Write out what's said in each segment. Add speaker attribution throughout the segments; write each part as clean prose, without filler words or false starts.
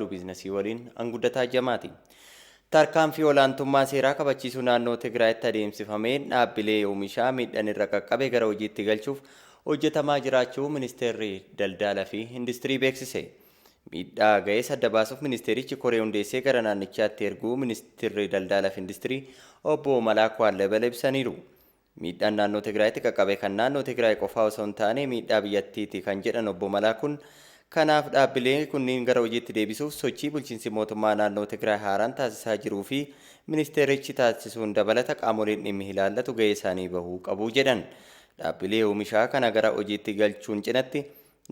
Speaker 1: biizinasii waliin hanguddataa jamaati. Tarkaanfii olaantummaa seeraa kabachiisuu naannoo Tigraayitti adeemsifameen dhaabbilee oomishaa miidhaan irra qaqqabe gara hojiitti galchuuf hojjetamaa jiraachuu ministeerri daldalaa fi industirii beeksise. Miidhaa ga'ees adda baasuuf ministeerichi koree hundeessee gara naannichaatti erguu ministeerri daldalaa fi industirii obbo Malaakuu Allabal ibsaniiru. Miidhaan naannoo Tigraayitti qaqqabe kan naannoo Tigraay qofaa osoo hin taane miidhaa biyyattiiti kan jedhan obbo Malaakuun kanaaf dhaabbilee kunniin gara hojiitti deebisuuf sochii bulchiinsi mootummaa naannoo Tigraay haaraan taasisaa jiruu fi ministeerichi taasisuun dabalata qaamoleen dhimmi ilaallatu ga'ee isaanii bahuu qabu jedhan. Dhaabbilee oomishaa kana gara hojiitti galchuun cinatti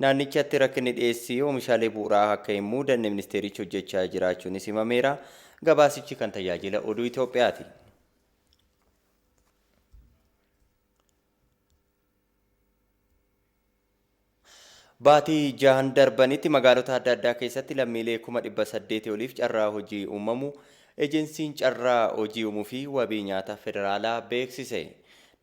Speaker 1: naannichatti rakkinni dhiyeessii oomishaalee bu'uuraa akka hin muudanne ministeerichi hojjechaa jiraachuunis himameera. Gabaasichi kan tajaajila oduu Itoophiyaati. Baatii jahan darbanitti magaalota adda addaa keessatti lammiilee 800 oliif carraa hojii uumamu ejensiin carraa hojii uumuu fi wabii nyaataa federaalaa beeksise.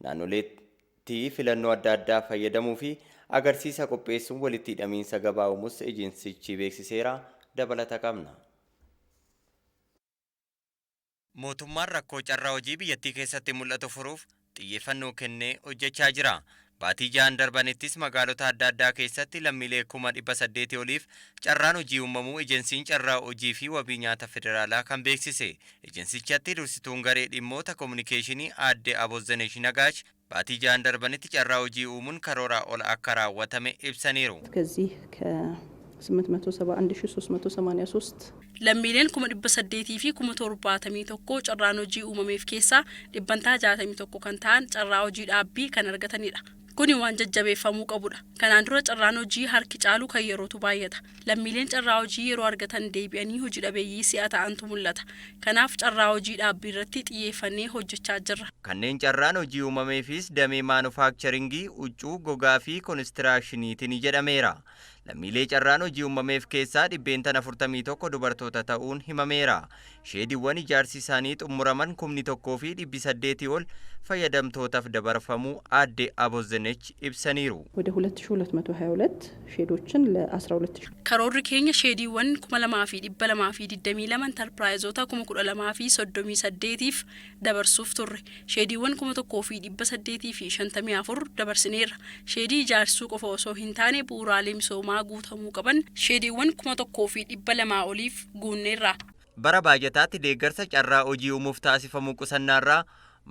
Speaker 1: Naannoleetti filannoo adda addaa fayyadamuu fi agarsiisa qopheessuun walitti hidhamiinsa gabaa uumuus ejensichi beeksiseera. Dabalata qabna. Mootummaan rakkoo carraa hojii biyyattii keessatti mul'atu furuuf xiyyeeffannoo kennee hojjechaa jira. Baatii jahan darbanittis magaalota adda addaa keessatti lammiilee 800 oliif carraan hojii uumamuu ejensiin carraa hojii fi wabii nyaata federaalaa kan beeksise. Ejensichatti dursituun garee dhimmoota kominikeeshinii aadde Abozzanesh Nagaash baatii jahan darbanitti carraa hojii uumuun karoora ol akka raawwatame ibsaniiru.
Speaker 2: ከዚህ ከ871383
Speaker 3: lammiileen 800 fi 771 carraan hojii uumameef keessaa dhibbantaa 61 kan ta'an carraa hojii dhaabbii kan argatanidha. Kuni waan jajjabeeffamuu qabudha. Kanaan dura carraan hojii harki caalu kan yerootu baay'ata. Lammiileen carraa hojii yeroo argatan deebi'anii hojii dhabeeyyii si'a ta'antu mul'ata. Kanaaf carraa hojii dhaabbii irratti xiyyeeffannee hojjechaa jirra.
Speaker 1: Kanneen carraan hojii uumameefis damee maanufaakcharingii, huccuu, gogaa fi konistiraakshiiniitiin jedhameera. Lammiilee carraan hojii uumameef keessaa dhibbeentaan 41 dubartoota ta'uun himameera. Sheediiwwan ijaarsi isaanii xumuraman 1,100 fi 800 ol fayyadamtootaaf dabarfamuu aadde Abozzanesh ibsaniiru.
Speaker 2: ወደ 2222 ሼዶችን ለ12000
Speaker 3: karoorri keenya sheediiwwan 2222 enterpiraayizota 12038f dabarsuuf turre. Sheediiwwan 1854 dabarsineerra. Sheedii ijaarsuu qofa osoo hin taane bu'uuraalee misoomaa guutamuu qaban sheediiwwan 1200 oliif guunneerra.
Speaker 1: Bara baajataatti deeggarsa carraa hojii uumuuf taasifamu qusannaarraa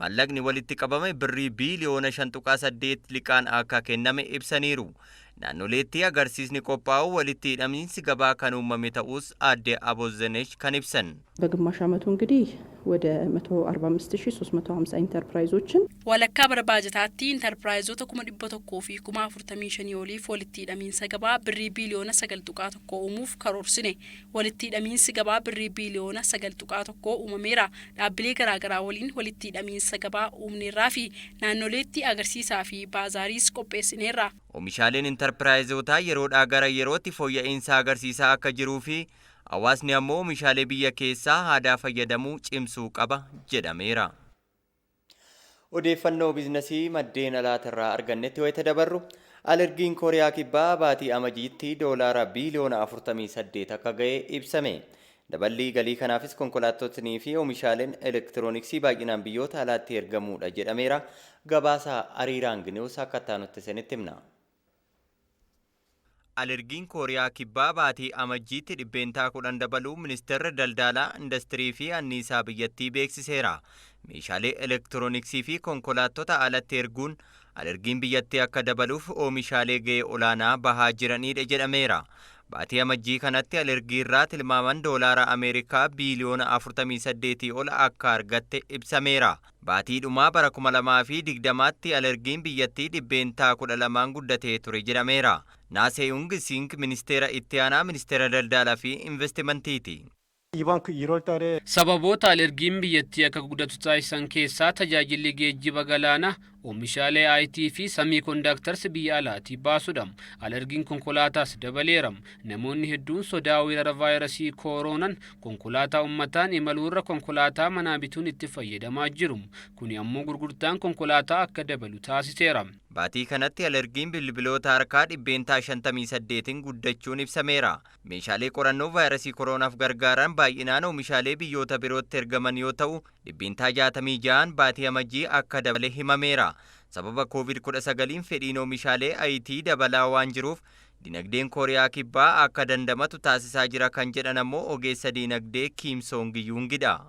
Speaker 1: mallaqni walitti qabame birrii biiliyoona 5.8 liqaan akka kenname ibsaniiru. Naannoleetti agarsiisni qophaa'u walitti hidhamiinsi gabaa kan uumame ta'us aadde Abozzanesh kan ibsan.
Speaker 2: በግማሽ ዓመቱ እንግዲህ ወደ 145350 ኢንተርፕራይዞችን
Speaker 3: ወለካ በርባጀታቲ ኢንተርፕራይዞታ 100 fi 45 oliif walitti hidhamiinsa gabaa birrii biiliyoona 9.1 uumuuf karoorsinee walitti hidhamiinsi gabaa birrii biiliyoona 9.1 uumameera. Dhaabbilee garaagaraa waliin walitti hidhamiinsa gabaa uumneerraa fi naannoleetti agarsiisaa fi baazaariis qopheessineerra.
Speaker 1: Oomishaaleen enterpiraayizotaa yeroodhaa gara yerootti fooyya'insa agarsiisaa akka jiruu fi hawaasni ammoo oomishaalee biyya keessaa aadaa fayyadamuu cimsuu qaba jedhameera. Odeeffannoo biizinasii maddeen alaatirraa argannetti wayita dabarru alergiin Kooriyaa Kibbaa baatii amajiitti doolaara biiliyoona 48 akka ga'e ibsame. Daballii galii kanaafis konkolaattotnii fi oomishaaleen elektirooniksii baay'inaan biyyoota alaatti ergamuudha jedhameera. Gabaasa Ariiraan Gineus akka taanutti senitti himna. Alergiin Kooriyaa Kibbaa baatii amajjiitti dhibbeentaa 10 dabaluu ministeerri daldalaa, industirii fi anniisaa biyyattii beeksiseera. Meeshaalee elektirooniksii fi konkolaattota alatti erguun alergiin biyyattii akka dabaluuf oomishaalee ga'ee olaanaa bahaa jiranidha jedhameera. Baatii amajjii kanatti alergii irraa tilmaaman doolaara Ameerikaa biiliyoona 48 ol akka argatte ibsameera. Baatii dhumaa bara 2020tti alergiin biyyattii dhibbeentaa 12 guddatee ture jedhameera. Naaseeyung Sink ministeera itti aanaa ministeera daldalaa fi investimentiiti.
Speaker 4: Sababoota alergiin biyyattii akka guddatu taasisan keessaa tajaajilli geejjiba galaanaa Oomishaalee IT fi semiconductors biyya alaatii baasuudhaan alergiin konkolaataas dabaleera. Namoonni hedduun sodaa weerara vaayirasii kooroonaan konkolaataa uummataan imaluurra konkolaataa manaa bituun itti fayyadamaa jiru. Kuni ammoo gurgurtaan konkolaataa akka dabalu taasiseera.
Speaker 1: Baatii kanatti alergiin bilbiloota harkaa 58% guddachuun ibsameera. Meeshaalee qorannoo vaayirasii kooroonaaf gargaaran baay'inaan oomishaalee biyyoota birootti ergaman yoo ta'u, 66% baatii amajjii akka dabale himameera. Sababa COVID-19 fedhiin oomishaalee IT dabalaa waan jiruuf dinagdeen Kooriyaa Kibbaa akka dandamatu taasisaa jira kan jedhan ammoo ogeessa dinagdee Kim Song Yuungidha.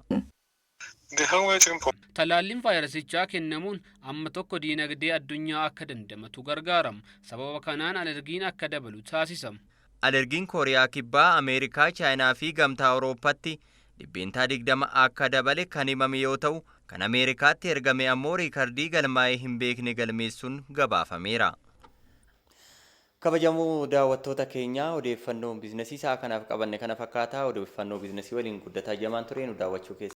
Speaker 4: Talaalliin vaayirasichaa kennamuun amma tokko dinagdee addunyaa akka dandamatu gargaara. Sababa kanaan alergiin akka dabalu taasisa.
Speaker 1: Alergiin Kooriyaa Kibbaa, Ameerikaa, Chaayinaa fi Gamtaa Awuroopaatti 20% akka dabale kan himame yoo ta'u, kan Ameerikaatti ergame ammoo riikardii galmaa'ee hin beekne galmeessuun gabaafameera. Kabajamoo daawwattoota keenyaa odeeffannoon biizinasii isaa kanaaf qabanne kana fakkaataa odeeffannoo biizinasii waliin guddataa jamaan ture nu daawwachuu